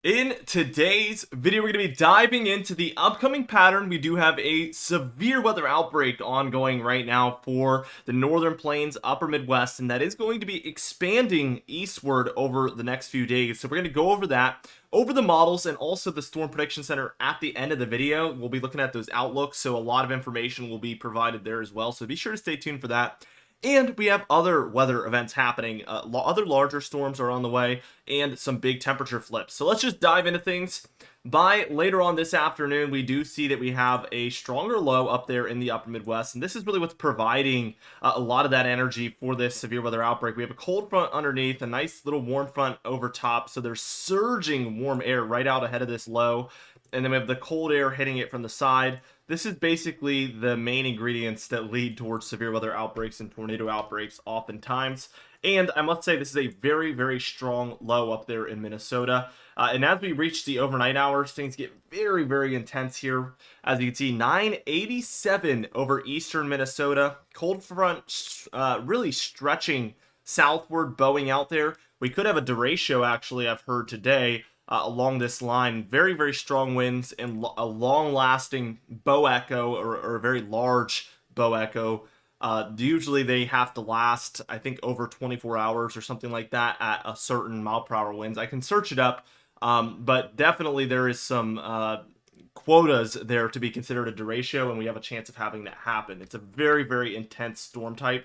In today's video, we're going to be diving into the upcoming pattern. We do have a severe weather outbreak ongoing right now for the northern plains, upper Midwest, and that is going to be expanding eastward over the next few days. So we're going to go over that, over the models, and also the Storm Prediction Center at the end of the video. We'll be looking at those outlooks, so a lot of information will be provided there as well. So be sure to stay tuned for that. And we have other weather events happening. Other larger storms are on the way and some big temperature flips. So let's just dive into things. By later on this afternoon, we do see that we have a stronger low up there in the upper Midwest. And this is really what's providing a lot of that energy for this severe weather outbreak. We have a cold front underneath, a nice little warm front over top. So there's surging warm air right out ahead of this low. And then we have the cold air hitting it from the side. This is basically the main ingredients that lead towards severe weather outbreaks and tornado outbreaks oftentimes. And I must say, this is a very, very strong low up there in Minnesota. And as we reach the overnight hours, things get very, very intense here. As you can see, 987 over eastern Minnesota. Cold front really stretching southward, bowing out there. We could have a derecho, actually, I've heard today, along this line. Very, very strong winds and a long-lasting bow echo, or a very large bow echo. Usually they have to last, I think, over 24 hours or something like that at a certain mile per hour winds. I can search it up, but definitely there is some quotas there to be considered a derecho, and we have a chance of having that happen. It's a very, very intense storm type.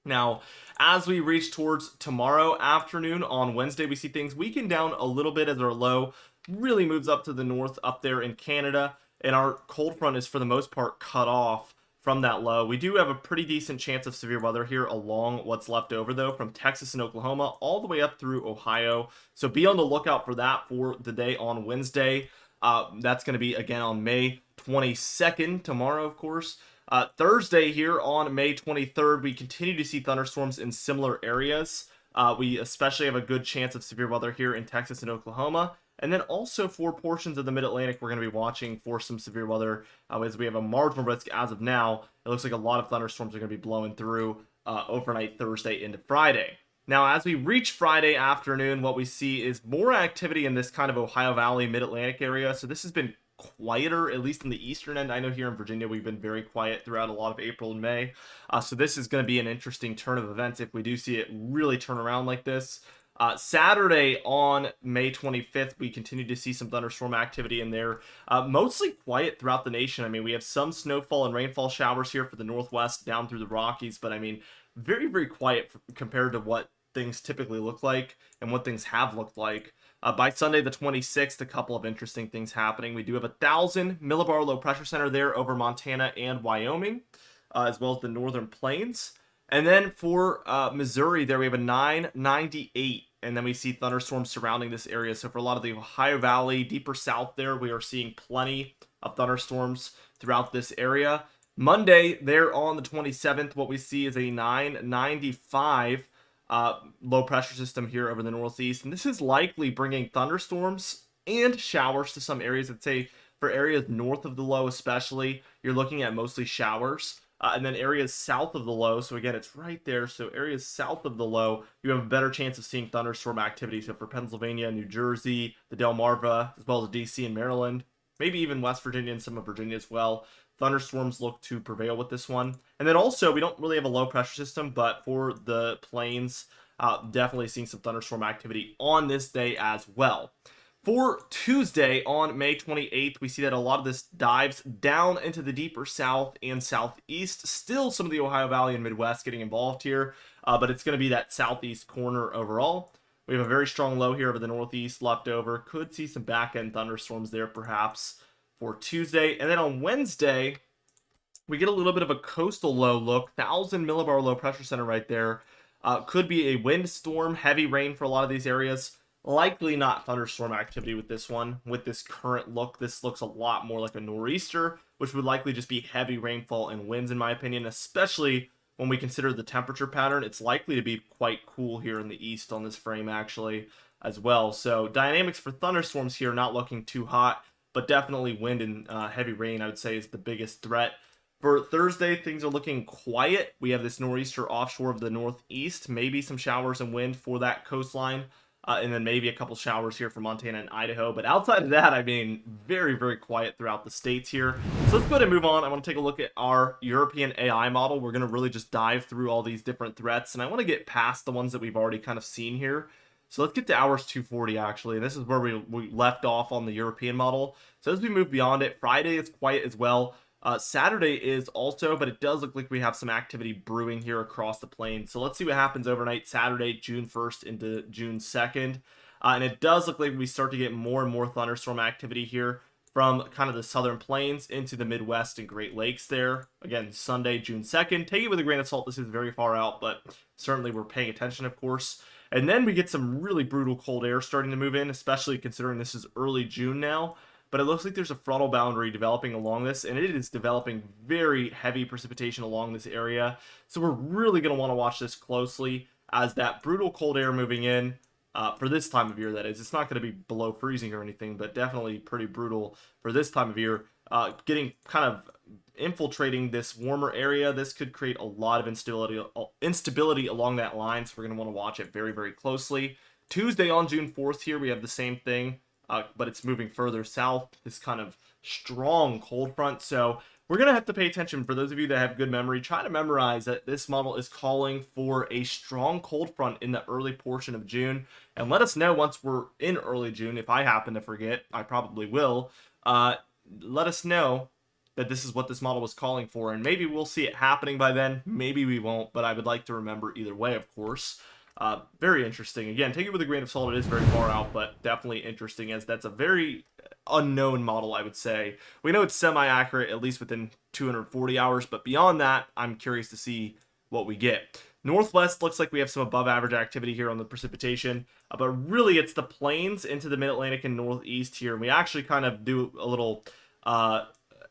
Now, as we reach towards tomorrow afternoon, on Wednesday, we see things weaken down a little bit as our low really moves up to the north up there in Canada, and our cold front is for the most part cut off from that low. We do have a pretty decent chance of severe weather here along what's left over, though, from Texas and Oklahoma all the way up through Ohio. So be on the lookout for that for the day on Wednesday. That's going to be, again, on May 22nd, tomorrow, of course. Thursday here on May 23rd, we continue to see thunderstorms in similar areas. We especially have a good chance of severe weather here in Texas and Oklahoma. And then also for portions of the Mid-Atlantic, we're going to be watching for some severe weather as we have a marginal risk as of now. It looks like a lot of thunderstorms are going to be blowing through overnight Thursday into Friday. Now, as we reach Friday afternoon, what we see is more activity in this kind of Ohio Valley, Mid-Atlantic area. So this has been quieter, at least in the eastern end. I know here in Virginia we've been very quiet throughout a lot of April and May. So this is going to be an interesting turn of events if we do see it really turn around like this. Saturday on May 25th, we continue to see some thunderstorm activity in there. Mostly quiet throughout the nation. I mean, we have some snowfall and rainfall showers here for the Northwest down through the Rockies, but I mean, very, very quiet compared to what things typically look like and what things have looked like. By Sunday the 26th, a couple of interesting things happening. We do have 1,000 millibar low pressure center there over Montana and Wyoming, as well as the northern plains. And then for Missouri, there we have a 998, and then we see thunderstorms surrounding this area. So for a lot of the Ohio Valley, deeper south there, we are seeing plenty of thunderstorms throughout this area. Monday, there on the 27th, what we see is a 995 low pressure system here over the northeast, and this is likely bringing thunderstorms and showers to some areas. I'd say for areas north of the low especially, you're looking at mostly showers, and then areas south of the low, so again, it's right there, so areas south of the low, you have a better chance of seeing thunderstorm activity. So for Pennsylvania, New Jersey, the Delmarva, as well as DC and Maryland, maybe even West Virginia and some of Virginia as well, thunderstorms look to prevail with this one. And then also, we don't really have a low pressure system, but for the plains, definitely seeing some thunderstorm activity on this day as well. For Tuesday on May 28th, we see that a lot of this dives down into the deeper south and southeast. Still some of the Ohio Valley and Midwest getting involved here, but it's going to be that southeast corner overall. We have a very strong low here over the northeast left over. Could see some back-end thunderstorms there perhaps for Tuesday. And then on Wednesday, we get a little bit of a coastal low look. 1,000 millibar low pressure center right there. Could be a windstorm, heavy rain for a lot of these areas. Likely not thunderstorm activity with this one. With this current look, this looks a lot more like a nor'easter, which would likely just be heavy rainfall and winds in my opinion, especially when we consider the temperature pattern. It's likely to be quite cool here in the east on this frame actually as well. So dynamics for thunderstorms here not looking too hot, but definitely wind and heavy rain I would say is the biggest threat. For Thursday, things are looking quiet. We have this nor'easter offshore of the northeast, maybe some showers and wind for that coastline. and then maybe a couple showers here for Montana and Idaho. But outside of that, I mean, very, very quiet throughout the states here. So let's go ahead and move on. I want to take a look at our European AI model. We're going to really just dive through all these different threats, and I want to get past the ones that we've already kind of seen here. So let's get to hours 240 actually. This is where we left off on the European model. So as we move beyond it, Friday is quiet as well. Saturday is also, but it does look like we have some activity brewing here across the plains. So let's see what happens overnight, Saturday, June 1st into June 2nd. And it does look like we start to get more and more thunderstorm activity here from kind of the southern plains into the Midwest and Great Lakes there. Again, Sunday, June 2nd. Take it with a grain of salt. This is very far out, but certainly we're paying attention, of course. And then we get some really brutal cold air starting to move in, especially considering this is early June now. But it looks like there's a frontal boundary developing along this, and it is developing very heavy precipitation along this area. So we're really going to want to watch this closely as that brutal cold air moving in for this time of year, that is. It's not going to be below freezing or anything, but definitely pretty brutal for this time of year. Getting kind of infiltrating this warmer area, this could create a lot of instability along that line, so we're going to want to watch it very, very closely. Tuesday on June 4th here, we have the same thing. But it's moving further south, this kind of strong cold front. So we're going to have to pay attention. For those of you that have good memory, try to memorize that this model is calling for a strong cold front in the early portion of June. And let us know once we're in early June. If I happen to forget, I probably will. Let us know that this is what this model was calling for. And maybe we'll see it happening by then. Maybe we won't, but I would like to remember either way, of course. Very interesting. Again, take it with a grain of salt. It is very far out, but definitely interesting, as that's a very unknown model, I would say. We know it's semi-accurate, at least within 240 hours, but beyond that, I'm curious to see what we get. Northwest looks like we have some above average activity here on the precipitation, but really it's the plains into the mid-Atlantic and northeast here. And we actually kind of do a little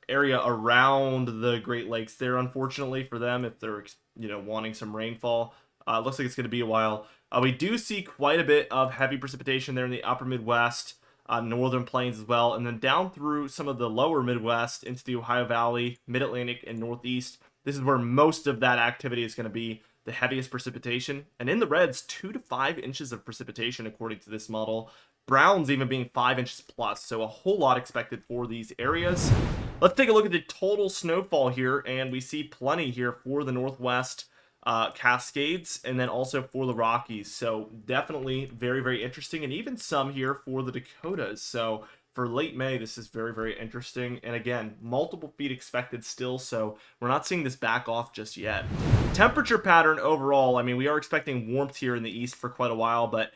area around the Great Lakes there, unfortunately, for them, if they're, wanting some rainfall. Looks like it's going to be a while. We do see quite a bit of heavy precipitation there in the upper Midwest, northern plains as well, and then down through some of the lower Midwest into the Ohio Valley, Mid-Atlantic, and Northeast. This is where most of that activity is going to be the heaviest precipitation. And in the reds, 2 to 5 inches of precipitation according to this model. Browns even being 5 inches plus, so a whole lot expected for these areas. Let's take a look at the total snowfall here, and we see plenty here for the Northwest Cascades, and then also for the Rockies. So definitely very, very interesting, and even some here for the Dakotas. So for late May, this is very, very interesting. And again, multiple feet expected still, so we're not seeing this back off just yet. Temperature pattern overall, I mean, we are expecting warmth here in the east for quite a while, but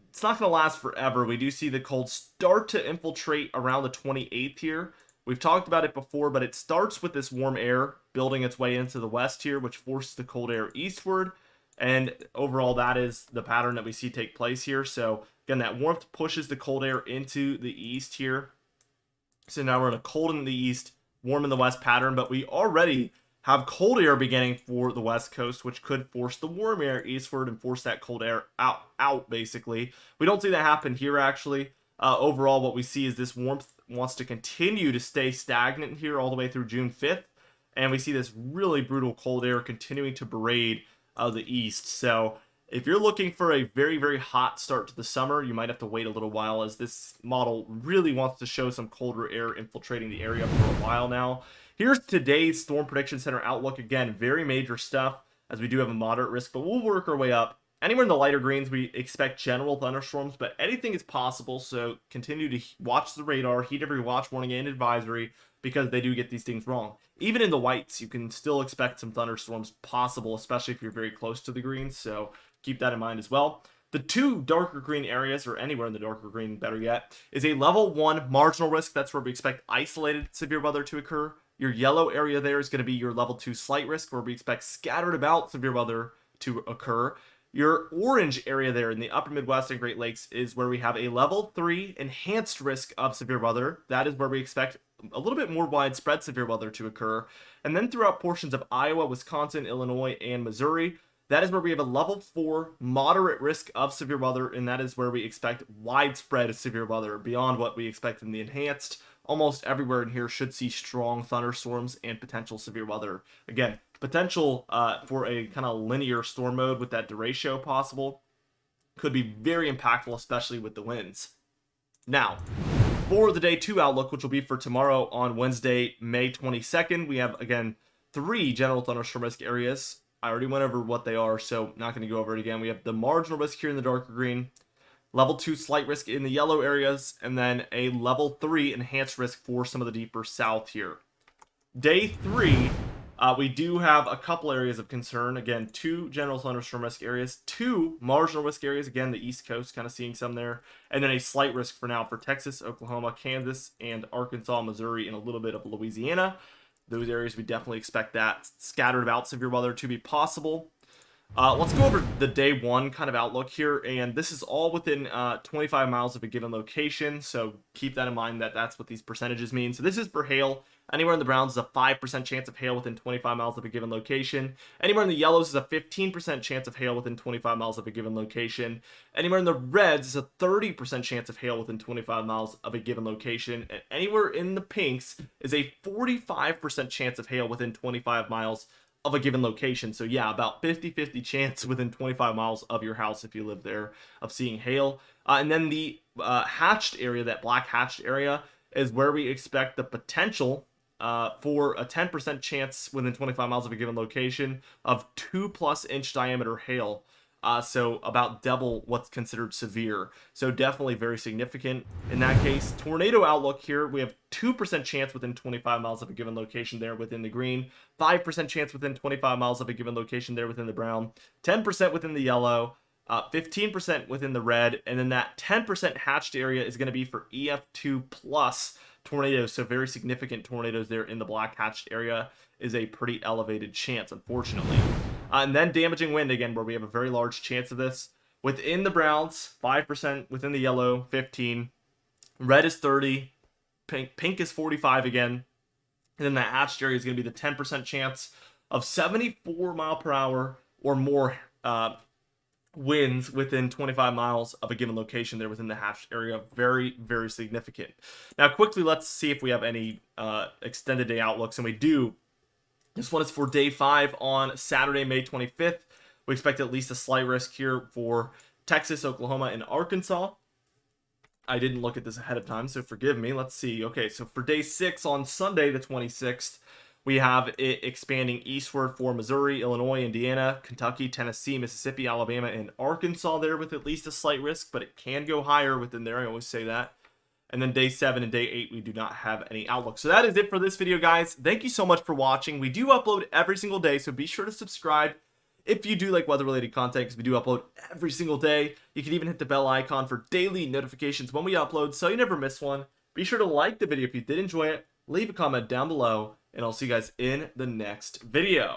it's not going to last forever. We do see the cold start to infiltrate around the 28th here. We've talked about it before, but it starts with this warm air building its way into the west here, which forces the cold air eastward. And overall, that is the pattern that we see take place here. So again, that warmth pushes the cold air into the east here. So now we're in a cold in the east, warm in the west pattern, but we already have cold air beginning for the west coast, which could force the warm air eastward and force that cold air out basically. We don't see that happen here, actually. Overall, what we see is this warmth wants to continue to stay stagnant here all the way through June 5th. And we see this really brutal cold air continuing to berate the east. So if you're looking for a very, very hot start to the summer, you might have to wait a little while, as this model really wants to show some colder air infiltrating the area for a while now. Here's today's Storm Prediction Center outlook. Again, very major stuff, as we do have a moderate risk, but we'll work our way up. Anywhere in the lighter greens, we expect general thunderstorms, but anything is possible, so continue to watch the radar, heed every watch, warning, and advisory, because they do get these things wrong. Even in the whites, you can still expect some thunderstorms possible, especially if you're very close to the greens, so keep that in mind as well. The two darker green areas, or anywhere in the darker green, better yet, is a level 1 marginal risk. That's where we expect isolated severe weather to occur. Your yellow area there is going to be your level 2 slight risk, where we expect scattered about severe weather to occur. Your orange area there in the upper Midwest and Great Lakes is where we have a level 3 enhanced risk of severe weather. That is where we expect a little bit more widespread severe weather to occur. And then throughout portions of Iowa, Wisconsin, Illinois, and Missouri, that is where we have a level 4 moderate risk of severe weather, and that is where we expect widespread severe weather beyond what we expect in the enhanced. Almost everywhere in here should see strong thunderstorms and potential severe weather. Again, potential for a kind of linear storm mode with that derecho possible. could be very impactful, especially with the winds. Now, for the day 2 outlook, which will be for tomorrow on Wednesday, May 22nd, we have, again, 3 general thunderstorm risk areas. I already went over what they are, so not going to go over it again. We have the marginal risk here in the darker green, level 2 slight risk in the yellow areas, and then a level 3 enhanced risk for some of the deeper south here. Day 3, we do have a couple areas of concern. Again, 2 general thunderstorm risk areas, 2 marginal risk areas. Again, the East Coast, kind of seeing some there. And then a slight risk for now for Texas, Oklahoma, Kansas, and Arkansas, Missouri, and a little bit of Louisiana. Those areas, we definitely expect that scattered about severe weather to be possible. Let's go over the day 1 kind of outlook here, and this is all within 25 miles of a given location, so keep that in mind that that's what these percentages mean. So this is for hail. Anywhere in the browns is a 5% chance of hail within 25 miles of a given location. Anywhere in the yellows is a 15% chance of hail within 25 miles of a given location. Anywhere in the reds is a 30% chance of hail within 25 miles of a given location. And anywhere in the pinks is a 45% chance of hail within 25 miles of a given location. So yeah, about 50-50 chance within 25 miles of your house, if you live there, of seeing hail. And then the hatched area, that black hatched area, is where we expect the potential for a 10% chance within 25 miles of a given location of 2+ inch diameter hail. So about double what's considered severe. So definitely very significant in that case. Tornado outlook here, we have 2% chance within 25 miles of a given location there within the green, 5% chance within 25 miles of a given location there within the brown, 10% within the yellow, 15% within the red, and then that 10% hatched area is going to be for EF2 plus tornadoes. So very significant tornadoes there in the black hatched area is a pretty elevated chance, unfortunately. And then damaging wind, again, where we have a very large chance of this. Within the browns, 5%. Within the yellow, 15%. Red is 30%. Pink is 45% again. And then the hatched area is going to be the 10% chance of 74 mile per hour or more winds within 25 miles of a given location there within the hatched area. Very, very significant. Now, quickly, let's see if we have any extended day outlooks. And we do. This one is for day 5 on Saturday, May 25th. We expect at least a slight risk here for Texas, Oklahoma, and Arkansas. I didn't look at this ahead of time, so forgive me. Let's see. Okay, so for day 6 on Sunday, the 26th, we have it expanding eastward for Missouri, Illinois, Indiana, Kentucky, Tennessee, Mississippi, Alabama, and Arkansas there with at least a slight risk, but it can go higher within there. I always say that. And then day 7 and day 8, we do not have any outlook. So that is it for this video, guys. Thank you so much for watching. We do upload every single day, so be sure to subscribe if you do like weather-related content, because we do upload every single day. You can even hit the bell icon for daily notifications when we upload, so you never miss one. Be sure to like the video if you did enjoy it. Leave a comment down below, and I'll see you guys in the next video.